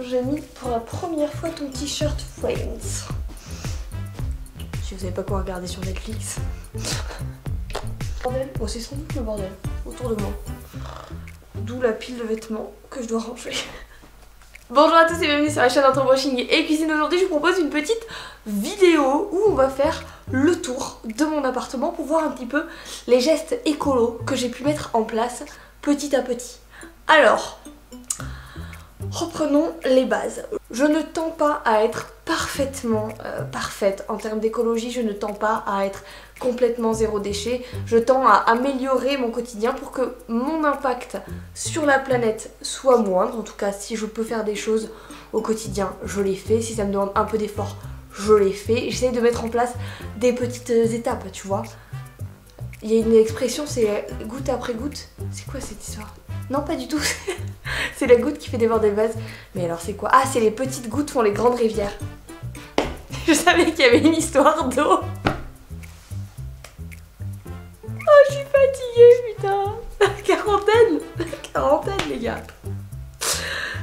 j'ai mis pour la première fois ton t-shirt Friends. Si vous savez pas quoi regarder sur Netflix. Bordel, oh, c'est sans doute le bordel autour de moi. D'où la pile de vêtements que je dois ranger. Bonjour à tous et bienvenue sur la chaîne Entre Brushing et Cuisine. Aujourd'hui je vous propose une petite vidéo où on va faire le tour de mon appartement pour voir un petit peu les gestes écolos que j'ai pu mettre en place petit à petit. Alors, reprenons les bases. Je ne tends pas à être parfaitement parfaite en termes d'écologie, je ne tends pas à être complètement zéro déchet, je tends à améliorer mon quotidien pour que mon impact sur la planète soit moindre. En tout cas, si je peux faire des choses au quotidien, je les fais. Si ça me demande un peu d'effort, je les fais. J'essaye de mettre en place des petites étapes, tu vois. Il y a une expression, c'est goutte après goutte. C'est quoi cette histoire? Non, pas du tout. C'est la goutte qui fait déborder le vase. Mais alors c'est quoi? Ah, c'est les petites gouttes font les grandes rivières. Je savais qu'il y avait une histoire d'eau. Oh, je suis fatiguée, putain. La quarantaine, les gars.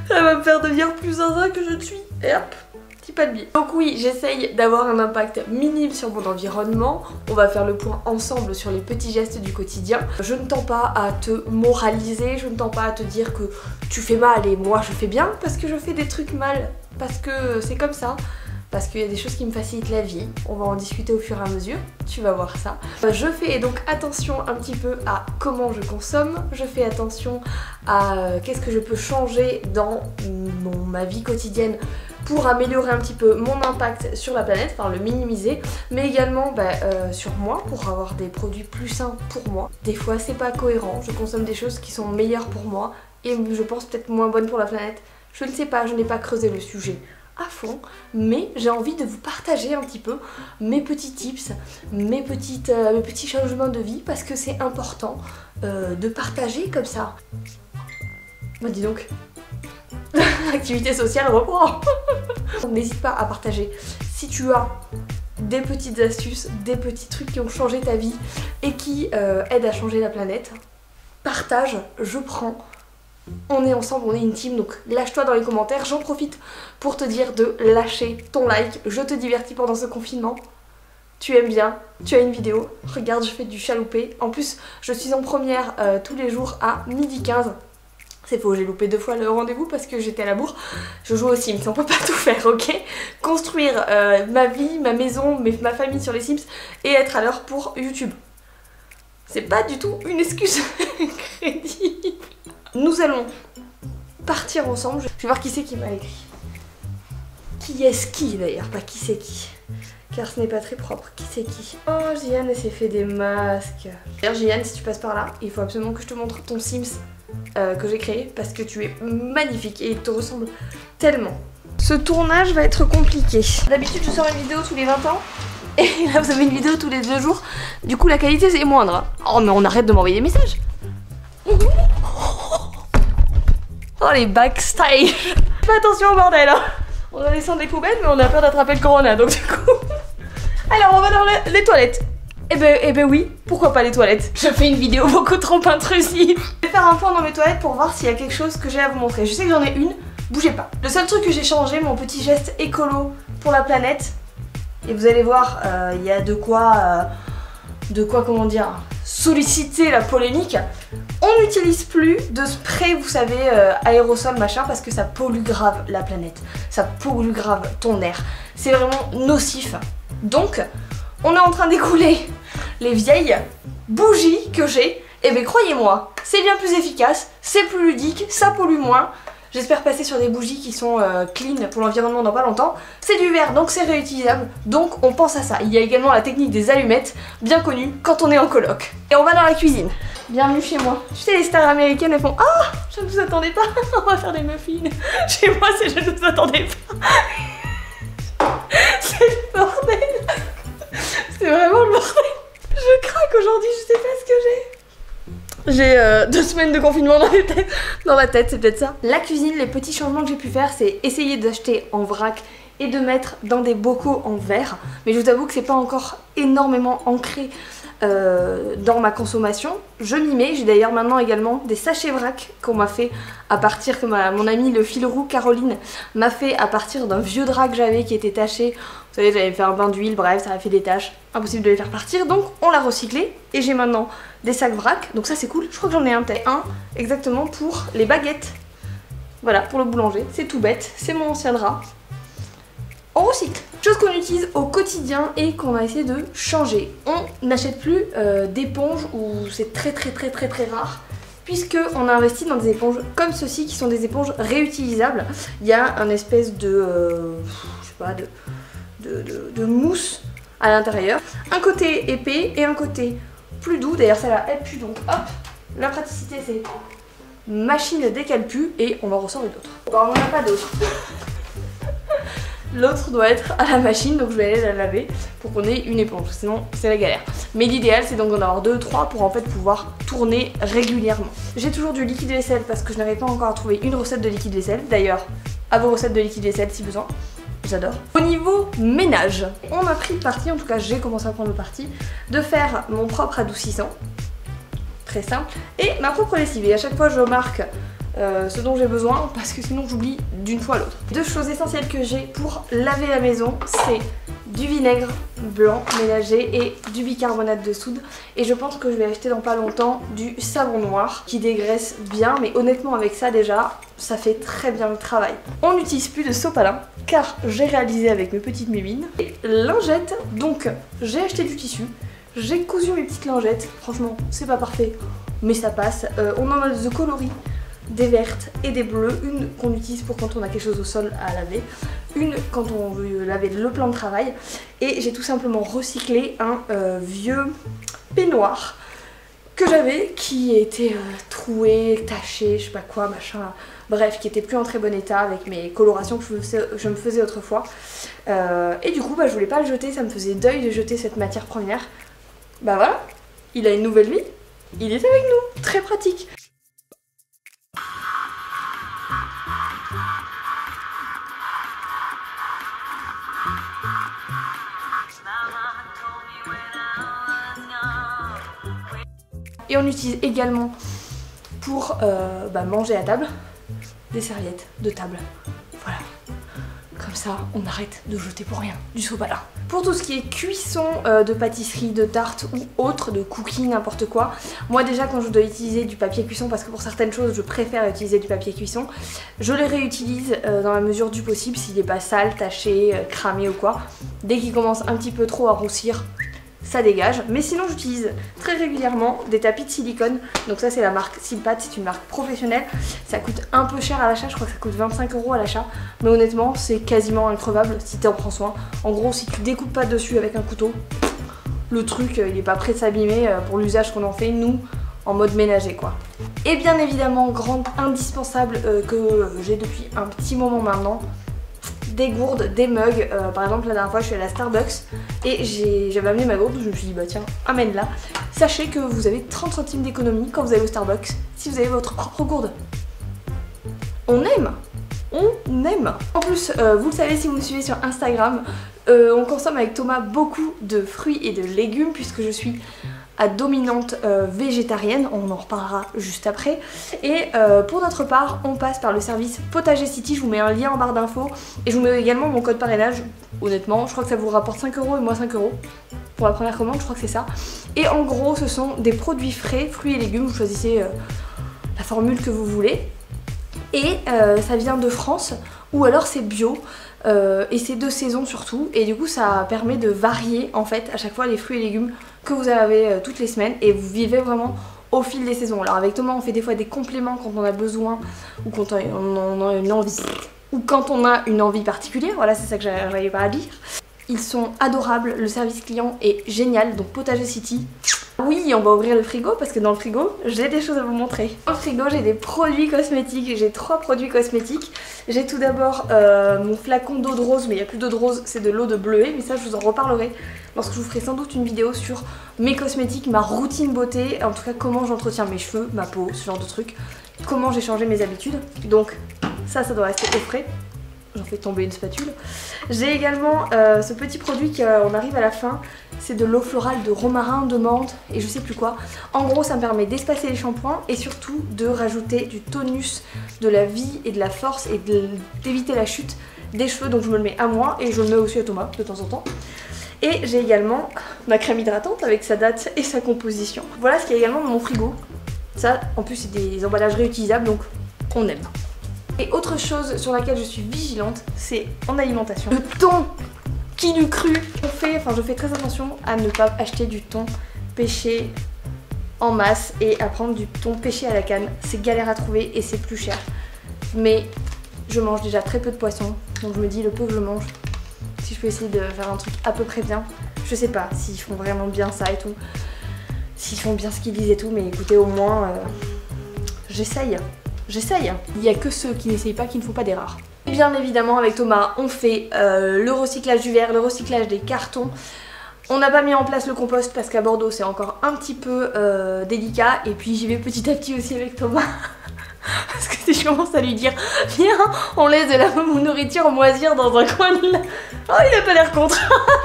Ça va me faire devenir plus zinzin que je ne suis. Et hop, petit pas de biais. Donc oui, j'essaye d'avoir un impact minime sur mon environnement. On va faire le point ensemble sur les petits gestes du quotidien. Je ne tends pas à te moraliser, je ne tends pas à te dire que tu fais mal et moi je fais bien parce que je fais des trucs mal, parce que c'est comme ça. Parce qu'il y a des choses qui me facilitent la vie, on va en discuter au fur et à mesure, tu vas voir ça. Je fais donc attention un petit peu à comment je consomme, je fais attention à qu'est-ce que je peux changer dans ma vie quotidienne pour améliorer un petit peu mon impact sur la planète, enfin le minimiser, mais également sur moi, pour avoir des produits plus sains pour moi. Des fois c'est pas cohérent, je consomme des choses qui sont meilleures pour moi et je pense peut-être moins bonnes pour la planète. Je ne sais pas, je n'ai pas creusé le sujet à fond, mais j'ai envie de vous partager un petit peu mes petits tips, mes petits changements de vie, parce que c'est important de partager comme ça. Bah dis donc, l'activité sociale reprend. N'hésite pas à partager si tu as des petites astuces, des petits trucs qui ont changé ta vie et qui aident à changer la planète. Partage, je prends. On est ensemble, on est une team, donc lâche-toi dans les commentaires. J'en profite pour te dire de lâcher ton like. Je te divertis pendant ce confinement. Tu aimes bien, tu as une vidéo. Regarde, je fais du chaloupé. En plus, je suis en première tous les jours à 12h15. C'est faux, j'ai loupé 2 fois le rendez-vous parce que j'étais à la bourre. Je joue aux Sims, on peut pas tout faire, ok? Construire ma vie, ma maison, ma famille sur les Sims et être à l'heure pour YouTube. C'est pas du tout une excuse crédible. Nous allons partir ensemble. Je vais voir qui c'est qui m'a écrit. Qui est-ce qui d'ailleurs? Pas qui c'est qui. Car ce n'est pas très propre. Qui c'est qui? Oh, Jeanne, elle s'est fait des masques. D'ailleurs, Jeanne, si tu passes par là, il faut absolument que je te montre ton Sims que j'ai créé parce que tu es magnifique et il te ressemble tellement. Ce tournage va être compliqué. D'habitude, je sors une vidéo tous les 20 ans. Et là, vous avez une vidéo tous les 2 jours. Du coup, la qualité, c'est moindre. Oh, mais on arrête de m'envoyer des messages. Oh les backstage. Fais attention au bordel hein. On va descendre des poubelles mais on a peur d'attraper le corona donc du coup. Alors on va dans les toilettes. Eh ben oui, pourquoi pas les toilettes? Je fais une vidéo beaucoup trop intrusive. Je vais faire un point dans mes toilettes pour voir s'il y a quelque chose que j'ai à vous montrer. Je sais que j'en ai une, bougez pas. Le seul truc que j'ai changé, mon petit geste écolo pour la planète. Et vous allez voir, il y a de quoi comment dire, solliciter la polémique. On n'utilise plus de spray, vous savez, aérosol machin, parce que ça pollue grave la planète. Ça pollue grave ton air. C'est vraiment nocif. Donc, on est en train d'écouler les vieilles bougies que j'ai. Et bien croyez-moi, c'est bien plus efficace, c'est plus ludique, ça pollue moins. J'espère passer sur des bougies qui sont clean pour l'environnement dans pas longtemps. C'est du verre, donc c'est réutilisable, donc on pense à ça. Il y a également la technique des allumettes, bien connue quand on est en coloc. Et on va dans la cuisine. Bienvenue chez moi. Tu sais, les stars américaines, elles font « Ah, je ne vous attendais pas, on va faire des muffins. » Chez moi, c'est « Je ne vous attendais pas. » C'est le bordel. C'est vraiment le bordel. Je craque aujourd'hui, je sais pas ce que j'ai. J'ai 2 semaines de confinement dans la tête, c'est peut-être ça. La cuisine, les petits changements que j'ai pu faire, c'est essayer d'acheter en vrac et de mettre dans des bocaux en verre. Mais je vous avoue que c'est pas encore énormément ancré dans ma consommation. Je m'y mets. J'ai d'ailleurs maintenant également des sachets vrac qu'on m'a fait à partir, que mon amie le fil roux Caroline m'a fait à partir d'un vieux drap que j'avais qui était taché. Vous savez, j'avais fait un bain d'huile, bref, ça a fait des taches. Impossible de les faire partir, donc on l'a recyclé. Et j'ai maintenant des sacs vrac, donc ça c'est cool. Je crois que j'en ai un exactement pour les baguettes. Voilà, pour le boulanger. C'est tout bête, c'est mon ancien drap. On recycle. Chose qu'on utilise au quotidien et qu'on a essayé de changer. On n'achète plus d'éponges, ou c'est très rare, puisque on a investi dans des éponges comme ceci qui sont des éponges réutilisables. Il y a un espèce de je sais pas, de mousse à l'intérieur. Un côté épais et un côté plus doux. D'ailleurs celle-là elle pue, donc hop, la praticité c'est machine dès qu'elle pue et on en ressort une autre. Bon, on n'en a pas d'autre. L'autre doit être à la machine, donc je vais aller la laver pour qu'on ait une éponge, sinon c'est la galère. Mais l'idéal c'est donc d'en avoir 2 ou 3 pour en fait pouvoir tourner régulièrement. J'ai toujours du liquide vaisselle parce que je n'arrive pas encore à trouver une recette de liquide vaisselle. D'ailleurs, à vos recettes de liquide vaisselle si besoin, j'adore. Au niveau ménage, on a pris le parti, en tout cas j'ai commencé à prendre le parti, de faire mon propre adoucissant, très simple, et ma propre lessive. Et à chaque fois je remarque ce dont j'ai besoin parce que sinon j'oublie d'une fois à l'autre. 2 choses essentielles que j'ai pour laver la maison, c'est du vinaigre blanc ménagé et du bicarbonate de soude. Et je pense que je vais acheter dans pas longtemps du savon noir qui dégraisse bien, mais honnêtement avec ça déjà, ça fait très bien le travail. On n'utilise plus de sopalin car j'ai réalisé avec mes petites mimines. Et lingettes, donc j'ai acheté du tissu, j'ai cousu mes petites lingettes, franchement c'est pas parfait mais ça passe. On en a de coloris, des vertes et des bleues, une qu'on utilise pour quand on a quelque chose au sol à laver, une quand on veut laver le plan de travail, et j'ai tout simplement recyclé un vieux peignoir que j'avais qui était troué, taché, je sais pas quoi, machin, bref, qui était plus en très bon état avec mes colorations que je me faisais autrefois. Et du coup bah, je voulais pas le jeter, ça me faisait deuil de jeter cette matière première. Bah voilà, il a une nouvelle vie, il est avec nous, très pratique. Et on utilise également pour manger à table des serviettes de table. Voilà. Comme ça, on arrête de jeter pour rien du sopalin. Pour tout ce qui est cuisson de pâtisserie, de tarte ou autre, de cookies, n'importe quoi, moi déjà quand je dois utiliser du papier cuisson, parce que pour certaines choses je préfère utiliser du papier cuisson, je le réutilise dans la mesure du possible s'il n'est pas sale, taché, cramé ou quoi. Dès qu'il commence un petit peu trop à roussir, ça dégage. Mais sinon j'utilise très régulièrement des tapis de silicone. Donc ça c'est la marque Silpat, c'est une marque professionnelle. Ça coûte un peu cher à l'achat, je crois que ça coûte 25 € à l'achat. Mais honnêtement c'est quasiment increvable si tu en prends soin. En gros si tu découpes pas dessus avec un couteau, le truc il est pas prêt de s'abîmer pour l'usage qu'on en fait nous en mode ménager quoi. Et bien évidemment grande indispensable que j'ai depuis un petit moment maintenant, des gourdes, des mugs. Par exemple la dernière fois je suis allée à Starbucks et j'avais amené ma gourde, je me suis dit bah tiens amène-la. Sachez que vous avez 30 centimes d'économie quand vous allez au Starbucks si vous avez votre propre gourde. On aime. On aime. En plus vous le savez si vous me suivez sur Instagram, on consomme avec Thomas beaucoup de fruits et de légumes puisque je suis à dominante végétarienne, on en reparlera juste après. Et pour notre part, on passe par le service Potager City, je vous mets un lien en barre d'infos et je vous mets également mon code parrainage. Honnêtement, je crois que ça vous rapporte 5 € et moi 5 € pour la première commande, je crois que c'est ça. Et en gros, ce sont des produits frais, fruits et légumes, vous choisissez la formule que vous voulez. Et ça vient de France ou alors c'est bio. Et c'est de saison surtout, et du coup ça permet de varier en fait à chaque fois les fruits et légumes que vous avez toutes les semaines et vous vivez vraiment au fil des saisons. Alors avec Thomas on fait des fois des compléments quand on a besoin ou quand on a une envie, ou quand on a une envie particulière, voilà c'est ça que j'arrivais pas à dire. Ils sont adorables, le service client est génial, donc Potager City. Oui, on va ouvrir le frigo parce que dans le frigo, j'ai des choses à vous montrer. Dans le frigo, j'ai des produits cosmétiques, j'ai 3 produits cosmétiques. J'ai tout d'abord mon flacon d'eau de rose, mais il n'y a plus d'eau de rose, c'est de l'eau de bleuet, mais ça je vous en reparlerai lorsque je vous ferai sans doute une vidéo sur mes cosmétiques, ma routine beauté, en tout cas comment j'entretiens mes cheveux, ma peau, ce genre de trucs, comment j'ai changé mes habitudes. Donc ça doit rester au frais. j'en fais tomber une spatule. J'ai également ce petit produit qu'on arrive à la fin, c'est de l'eau florale de romarin, de menthe et je sais plus quoi. En gros ça me permet d'espacer les shampoings et surtout de rajouter du tonus, de la vie et de la force et d'éviter la chute des cheveux, donc je me le mets à moi et je le mets aussi à Thomas de temps en temps. Et j'ai également ma crème hydratante avec sa date et sa composition. Voilà ce qu'il y a également dans mon frigo. Ça en plus c'est des emballages réutilisables donc on aime. Et autre chose sur laquelle je suis vigilante, c'est en alimentation. Le thon, qui l'eût cru. Je fais très attention à ne pas acheter du thon pêché en masse et à prendre du thon pêché à la canne. C'est galère à trouver et c'est plus cher. Mais je mange déjà très peu de poisson, donc je me dis le peu que je mange, si je peux essayer de faire un truc à peu près bien. Je sais pas s'ils font vraiment bien ça et tout, s'ils font bien ce qu'ils disent et tout, mais écoutez au moins j'essaye. Il n'y a que ceux qui n'essayent pas qui ne font pas d'erreur. Bien évidemment avec Thomas on fait le recyclage du verre, le recyclage des cartons. On n'a pas mis en place le compost parce qu'à Bordeaux c'est encore un petit peu délicat. Et puis j'y vais petit à petit aussi avec Thomas. Parce que si je commence à lui dire viens on laisse de la nourriture moisir dans un coin de la... Oh il a pas l'air content.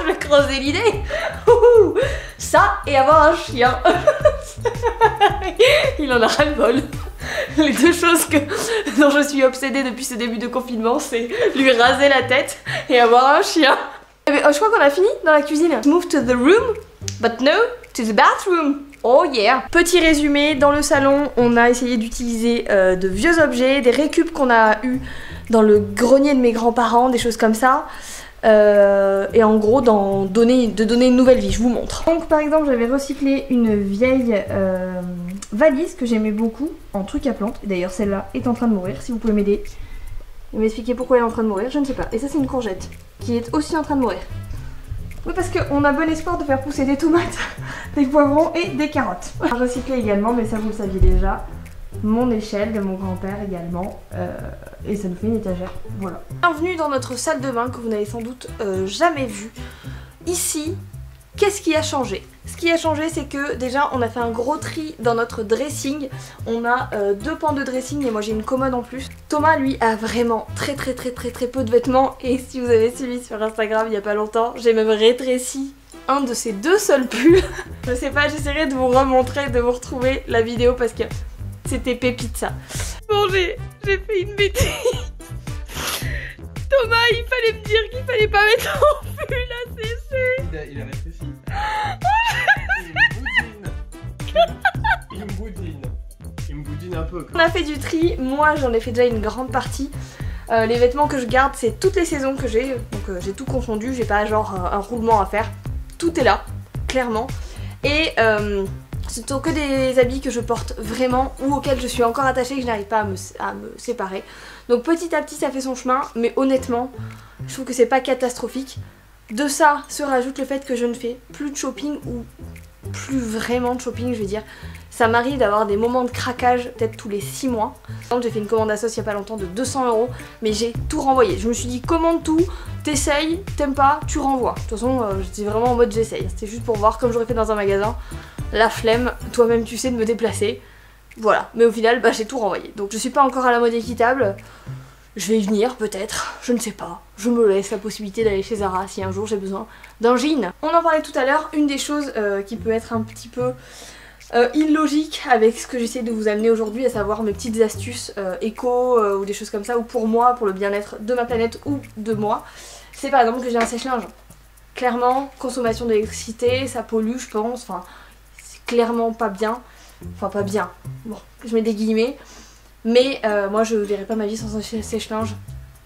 Je vais creuser l'idée. Ça et avoir un chien. Il en a ras le bol. Les deux choses dont je suis obsédée depuis ce début de confinement, c'est lui raser la tête et avoir un chien. Je crois qu'on a fini dans la cuisine. Move to the room, but no, to the bathroom. Oh yeah. Petit résumé, dans le salon, on a essayé d'utiliser de vieux objets, des récup qu'on a eu dans le grenier de mes grands-parents, des choses comme ça. Et en gros de donner une nouvelle vie, je vous montre. Donc par exemple j'avais recyclé une vieille valise que j'aimais beaucoup en truc à plantes. D'ailleurs celle-là est en train de mourir, si vous pouvez m'aider. Vous m'expliquer pourquoi elle est en train de mourir, je ne sais pas. Et ça c'est une courgette qui est aussi en train de mourir. Oui parce qu'on a bon espoir de faire pousser des tomates, des poivrons et des carottes. J'ai recyclé également, mais ça vous le saviez déjà, mon échelle de mon grand-père également et ça nous fait une étagère, voilà. Bienvenue dans notre salle de bain que vous n'avez sans doute jamais vue. Ici, qu'est-ce qui a changé? Ce qui a changé c'est que déjà on a fait un gros tri dans notre dressing. On a deux pans de dressing et moi j'ai une commode en plus. Thomas lui a vraiment très peu de vêtements et si vous avez suivi sur Instagram il n'y a pas longtemps, j'ai même rétréci un de ses deux seuls pulls. Je sais pas, j'essaierai de vous remontrer, de vous retrouver la vidéo parce que c'était pépite ça. Bon j'ai fait une bêtise. Thomas il fallait me dire qu'il fallait pas mettre en pull à sécher. Il a réfléchi. Il me boudine un peu. On a fait du tri, moi j'en ai fait déjà une grande partie. Les vêtements que je garde c'est toutes les saisons que j'ai, donc j'ai tout confondu, j'ai pas genre un roulement à faire. Tout est là, clairement. Et ce sont que des habits que je porte vraiment ou auxquels je suis encore attachée, que je n'arrive pas à me séparer. Donc petit à petit ça fait son chemin, mais honnêtement je trouve que c'est pas catastrophique. De ça se rajoute le fait que je ne fais plus de shopping ou plus vraiment de shopping je veux dire. Ça m'arrive d'avoir des moments de craquage peut-être tous les 6 mois. J'ai fait une commande à sauce il y a pas longtemps de 200 €, mais j'ai tout renvoyé. Je me suis dit commande tout, t'essayes, t'aimes pas, tu renvoies. De toute façon j'étais vraiment en mode j'essaye. C'était juste pour voir comme j'aurais fait dans un magasin. La flemme, toi-même tu sais de me déplacer. Voilà, mais au final bah, j'ai tout renvoyé. Donc je suis pas encore à la mode équitable. Je vais y venir peut-être, je ne sais pas. Je me laisse la possibilité d'aller chez Zara si un jour j'ai besoin d'un jean. On en parlait tout à l'heure, une des choses qui peut être un petit peu illogique avec ce que j'essaie de vous amener aujourd'hui, à savoir mes petites astuces éco ou des choses comme ça, ou pour moi, pour le bien-être de ma planète ou de moi, c'est par exemple que j'ai un sèche-linge. Clairement, consommation d'électricité, ça pollue je pense, enfin c'est clairement pas bien. Enfin pas bien, bon, je mets des guillemets. Mais moi je verrai pas ma vie sans un sèche-linge.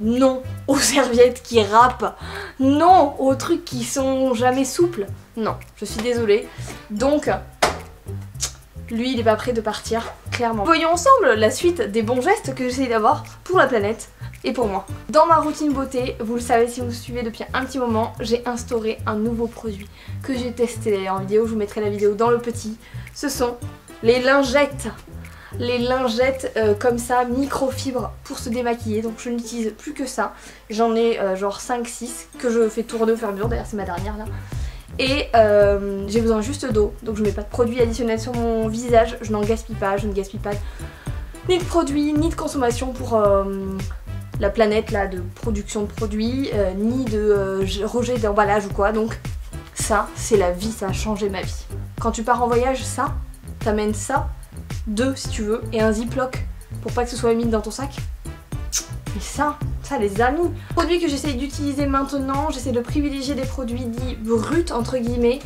Non aux serviettes qui râpent. Non aux trucs qui sont jamais souples. Non, je suis désolée. Donc, lui il est pas prêt de partir, clairement. Voyons ensemble la suite des bons gestes que j'essaie d'avoir pour la planète et pour moi. Dans ma routine beauté, vous le savez si vous me suivez depuis un petit moment, j'ai instauré un nouveau produit que j'ai testé d'ailleurs en vidéo. Je vous mettrai la vidéo dans le petit. Ce sont les lingettes. Les lingettes comme ça, microfibre pour se démaquiller. Donc je n'utilise plus que ça. J'en ai genre 5-6 que je fais tourner au fur et à mesure. D'ailleurs c'est ma dernière là. Et j'ai besoin juste d'eau. Donc je mets pas de produits additionnels sur mon visage. Je n'en gaspille pas. Je ne gaspille pas ni de produits ni de consommation pour la planète là de production de produits, ni de rejet d'emballage ou quoi. Donc ça, c'est la vie, ça a changé ma vie. Quand tu pars en voyage, ça, t'amènes ça, 2 si tu veux, et un ziploc pour pas que ce soit humide dans ton sac. Mais ça les amis. Produits que j'essaye d'utiliser maintenant, j'essaie de privilégier des produits dits bruts entre guillemets,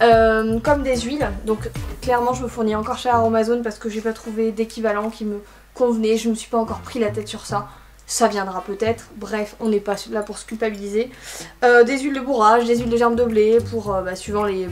comme des huiles. Donc clairement je me fournis encore chez Amazon parce que j'ai pas trouvé d'équivalent qui me convenait, je me suis pas encore pris la tête sur ça. Ça viendra peut-être, bref, on n'est pas là pour se culpabiliser. Des huiles de bourrage, des huiles de germe de blé pour suivant les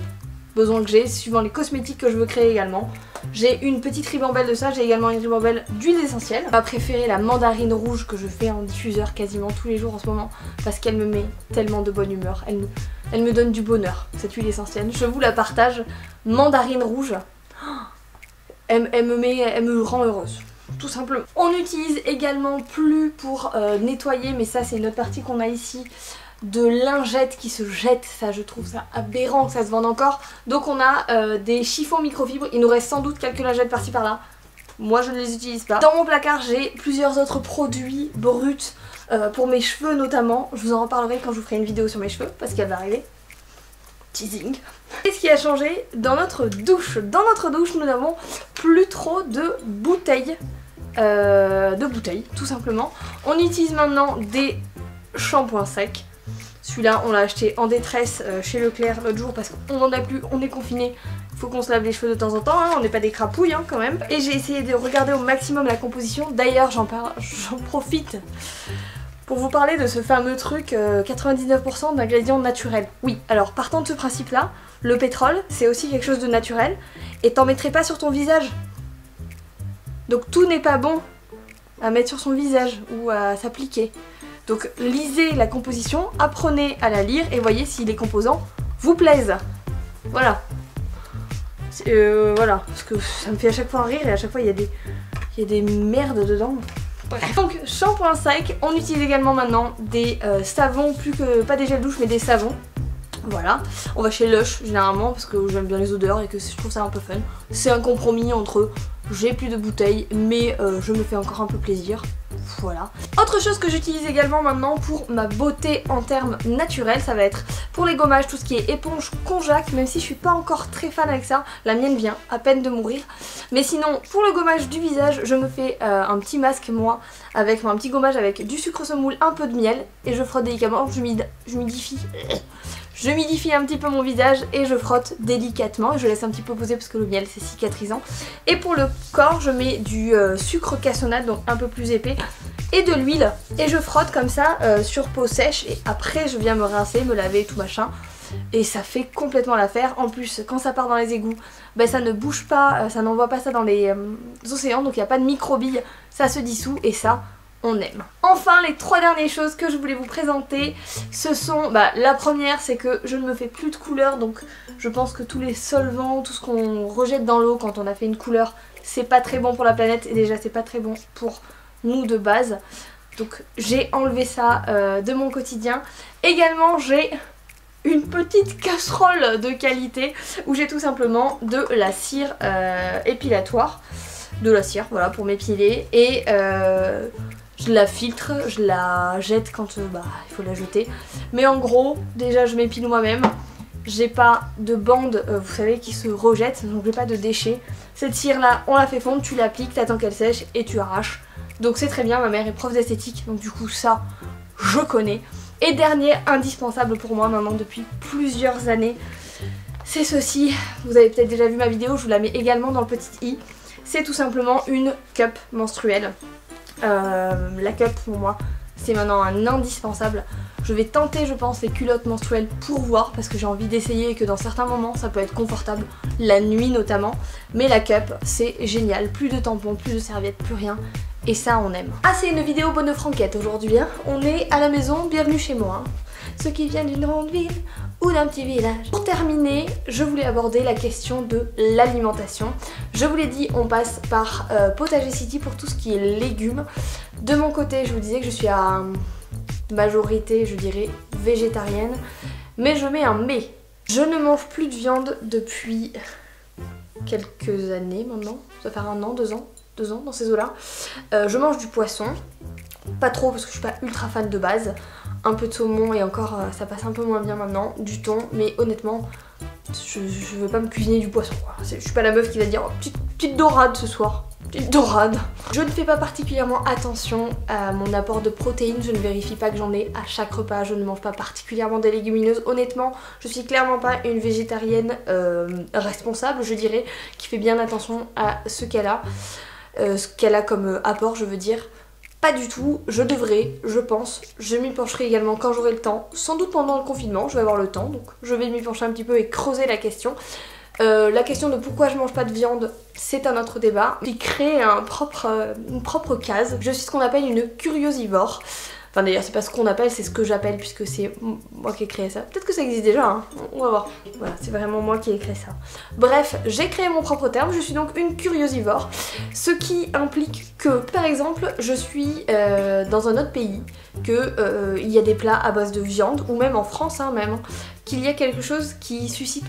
besoins que j'ai, suivant les cosmétiques que je veux créer également. J'ai une petite ribambelle de ça, j'ai également une ribambelle d'huile essentielle. Ma préférée, la mandarine rouge que je fais en diffuseur quasiment tous les jours en ce moment parce qu'elle me met tellement de bonne humeur, elle me donne du bonheur, cette huile essentielle. Je vous la partage, mandarine rouge, elle me rend heureuse. Tout simplement. On utilise également plus pour nettoyer, mais ça c'est une autre partie qu'on a ici, de lingettes qui se jettent. Ça je trouve ça aberrant que ça se vende encore. Donc on a des chiffons microfibres, il nous reste sans doute quelques lingettes par-ci par-là. Moi je ne les utilise pas. Dans mon placard j'ai plusieurs autres produits bruts pour mes cheveux notamment. Je vous en reparlerai quand je vous ferai une vidéo sur mes cheveux parce qu'elle va arriver. Teasing. Qu'est-ce qui a changé dans notre douche? Dans notre douche nous n'avons plus trop de bouteilles. Tout simplement. On utilise maintenant des shampoings secs. Celui-là on l'a acheté en détresse chez Leclerc l'autre jour parce qu'on n'en a plus, on est confiné. Il faut qu'on se lave les cheveux de temps en temps, hein, on n'est pas des crapouilles quand même. Et j'ai essayé de regarder au maximum la composition. D'ailleurs j'en profite pour vous parler de ce fameux truc 99% d'ingrédients naturels. Oui, alors partant de ce principe là, le pétrole c'est aussi quelque chose de naturel et t'en mettrais pas sur ton visage. Donc tout n'est pas bon à mettre sur son visage ou à s'appliquer. Donc lisez la composition, apprenez à la lire et voyez si les composants vous plaisent. Voilà. Voilà, parce que ça me fait à chaque fois rire et à chaque fois il y a des merdes dedans. Bref. Donc shampoing sec, on utilise également maintenant des savons, pas des gels douche mais des savons. Voilà, on va chez Lush généralement parce que j'aime bien les odeurs et que je trouve ça un peu fun. C'est un compromis entre j'ai plus de bouteilles mais je me fais encore un peu plaisir. Voilà. Autre chose que j'utilise également maintenant pour ma beauté en termes naturels, ça va être pour les gommages, tout ce qui est éponge konjac, même si je suis pas encore très fan avec ça, la mienne vient à peine de mourir. Mais sinon, pour le gommage du visage, je me fais un petit masque moi, avec un petit gommage avec du sucre semoule, un peu de miel, et je frotte délicatement, je humidifie un petit peu mon visage et je frotte délicatement et je laisse un petit peu poser parce que le miel c'est cicatrisant. Et pour le corps je mets du sucre cassonade, donc un peu plus épais, et de l'huile et je frotte comme ça sur peau sèche et après je viens me rincer, me laver tout machin et ça fait complètement l'affaire. En plus quand ça part dans les égouts, ben, ça ne bouge pas, ça n'envoie pas ça dans les océans, donc il n'y a pas de microbilles, ça se dissout et ça on aime. Enfin les 3 dernières choses que je voulais vous présenter, ce sont, la première c'est que je ne me fais plus de couleur, donc je pense que tous les solvants, tout ce qu'on rejette dans l'eau quand on a fait une couleur, c'est pas très bon pour la planète et déjà c'est pas très bon pour nous de base. Donc j'ai enlevé ça de mon quotidien. Également j'ai une petite casserole de qualité où j'ai tout simplement de la cire épilatoire. De la cire, voilà, pour m'épiler et je la filtre, je la jette quand il faut la jeter. Mais en gros, déjà je m'épile moi-même. J'ai pas de bande, vous savez, qui se rejette, donc j'ai pas de déchets. Cette cire là, on la fait fondre, tu l'appliques, t'attends qu'elle sèche et tu arraches. Donc c'est très bien, ma mère est prof d'esthétique, donc du coup ça, je connais. Et dernier, indispensable pour moi maintenant depuis plusieurs années, c'est ceci. Vous avez peut-être déjà vu ma vidéo, je vous la mets également dans le petit i. C'est tout simplement une cup menstruelle. La cup pour moi c'est maintenant un indispensable. Je vais tenter je pense les culottes menstruelles pour voir parce que j'ai envie d'essayer et que dans certains moments ça peut être confortable, la nuit notamment. Mais la cup c'est génial, plus de tampons, plus de serviettes, plus rien. Et ça on aime. Ah c'est une vidéo bonne franquette aujourd'hui hein. On est à la maison, bienvenue chez moi hein. Ceux qui viennent d'une grande ville ou d'un petit village. Pour terminer, je voulais aborder la question de l'alimentation. Je vous l'ai dit, on passe par Potager City pour tout ce qui est légumes. De mon côté, je vous disais que je suis à majorité, je dirais, végétarienne. Mais je mets un mais. Je ne mange plus de viande depuis quelques années maintenant. Ça va faire 1 an, 2 ans dans ces eaux-là. Je mange du poisson. Pas trop parce que je suis pas ultra fan de base. Un peu de saumon et encore ça passe un peu moins bien maintenant, du thon, mais honnêtement je veux pas me cuisiner du poisson quoi. Je suis pas la meuf qui va dire oh, petite dorade ce soir. Petite dorade. Je ne fais pas particulièrement attention à mon apport de protéines, je ne vérifie pas que j'en ai à chaque repas, je ne mange pas particulièrement des légumineuses. Honnêtement, je suis clairement pas une végétarienne responsable, je dirais, qui fait bien attention à ce qu'elle a comme apport, je veux dire. Pas du tout, je devrais, je pense, je m'y pencherai également quand j'aurai le temps, sans doute pendant le confinement, je vais avoir le temps, donc je vais m'y pencher un petit peu et creuser la question. La question de pourquoi je mange pas de viande, c'est un autre débat. J'ai créé une propre case, je suis ce qu'on appelle une curiosivore. Enfin d'ailleurs c'est pas ce qu'on appelle, c'est ce que j'appelle puisque c'est moi qui ai créé ça. Peut-être que ça existe déjà, hein. On va voir. Voilà, c'est vraiment moi qui ai créé ça. Bref, j'ai créé mon propre terme, je suis donc une curiosivore. Ce qui implique que, par exemple, je suis dans un autre pays, qu'il y a des plats à base de viande, ou même en France, hein, même, qu'il y a quelque chose qui suscite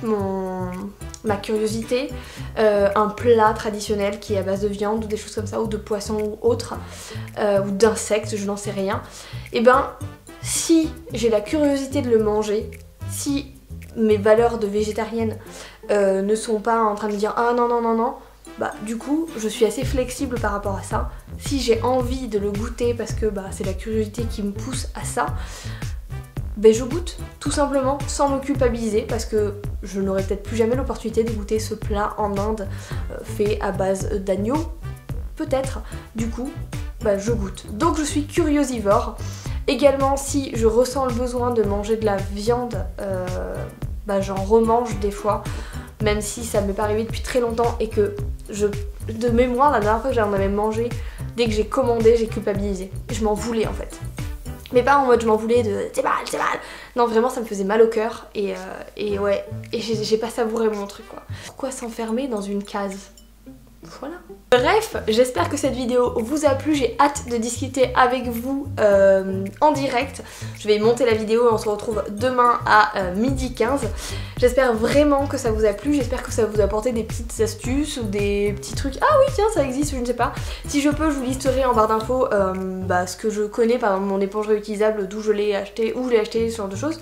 ma curiosité, un plat traditionnel qui est à base de viande ou des choses comme ça, ou de poisson ou autre, ou d'insectes, je n'en sais rien. Et ben, si j'ai la curiosité de le manger, si mes valeurs de végétarienne ne sont pas en train de me dire ah non non non non, bah du coup je suis assez flexible par rapport à ça. Si j'ai envie de le goûter parce que bah, c'est la curiosité qui me pousse à ça, ben je goûte tout simplement sans me culpabiliser parce que je n'aurai peut-être plus jamais l'opportunité de goûter ce plat en Inde fait à base d'agneau, peut-être. Du coup bah, je goûte. Donc je suis curiosivore. Également si je ressens le besoin de manger de la viande, bah, j'en remange des fois, même si ça m'est pas arrivé depuis très longtemps et que de mémoire la dernière fois que j'en avais mangé, dès que j'ai commandé j'ai culpabilisé. Je m'en voulais en fait. Mais pas en mode je m'en voulais de c'est mal, c'est mal. Non vraiment ça me faisait mal au cœur et ouais, et j'ai pas savouré mon truc quoi. Pourquoi s'enfermer dans une case? Voilà. Bref, j'espère que cette vidéo vous a plu, j'ai hâte de discuter avec vous en direct. Je vais monter la vidéo et on se retrouve demain à 12h15. J'espère vraiment que ça vous a plu, j'espère que ça vous a apporté des petites astuces ou des petits trucs. Ah oui tiens ça existe, je ne sais pas. Si je peux je vous listerai en barre d'infos bah, ce que je connais, par exemple mon éponge réutilisable, d'où je l'ai acheté, où je l'ai acheté, ce genre de choses.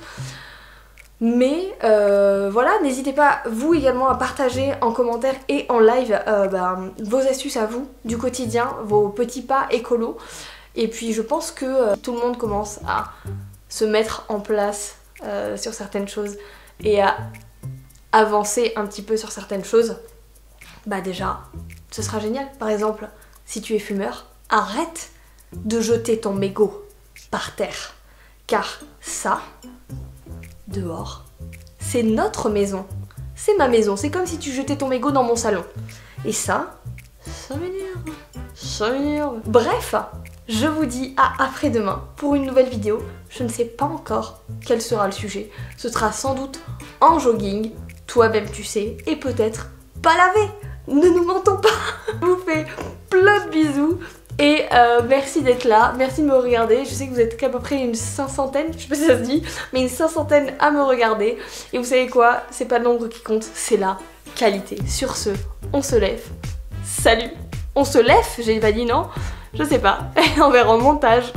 Mais voilà, n'hésitez pas vous également à partager en commentaire et en live vos astuces à vous du quotidien, vos petits pas écolos. Et puis je pense que tout le monde commence à se mettre en place sur certaines choses et à avancer un petit peu sur certaines choses. Bah déjà, ce sera génial. Par exemple, si tu es fumeur, arrête de jeter ton mégot par terre. Car ça... dehors, c'est notre maison, c'est ma maison, c'est comme si tu jetais ton mégot dans mon salon. Et ça m'énerve, ça m'énerve. Bref, je vous dis à après-demain pour une nouvelle vidéo. Je ne sais pas encore quel sera le sujet, ce sera sans doute en jogging, toi-même tu sais, et peut-être pas lavé. Ne nous mentons pas. Je vous fais plein de bisous. Et merci d'être là, merci de me regarder. Je sais que vous êtes qu'à peu près une 500aine, je sais pas si ça se dit, mais une 500aine à me regarder. Et vous savez quoi, c'est pas le nombre qui compte, c'est la qualité. Sur ce, on se lève. Salut. On se lève, j'ai pas dit non, je sais pas. On verra en montage.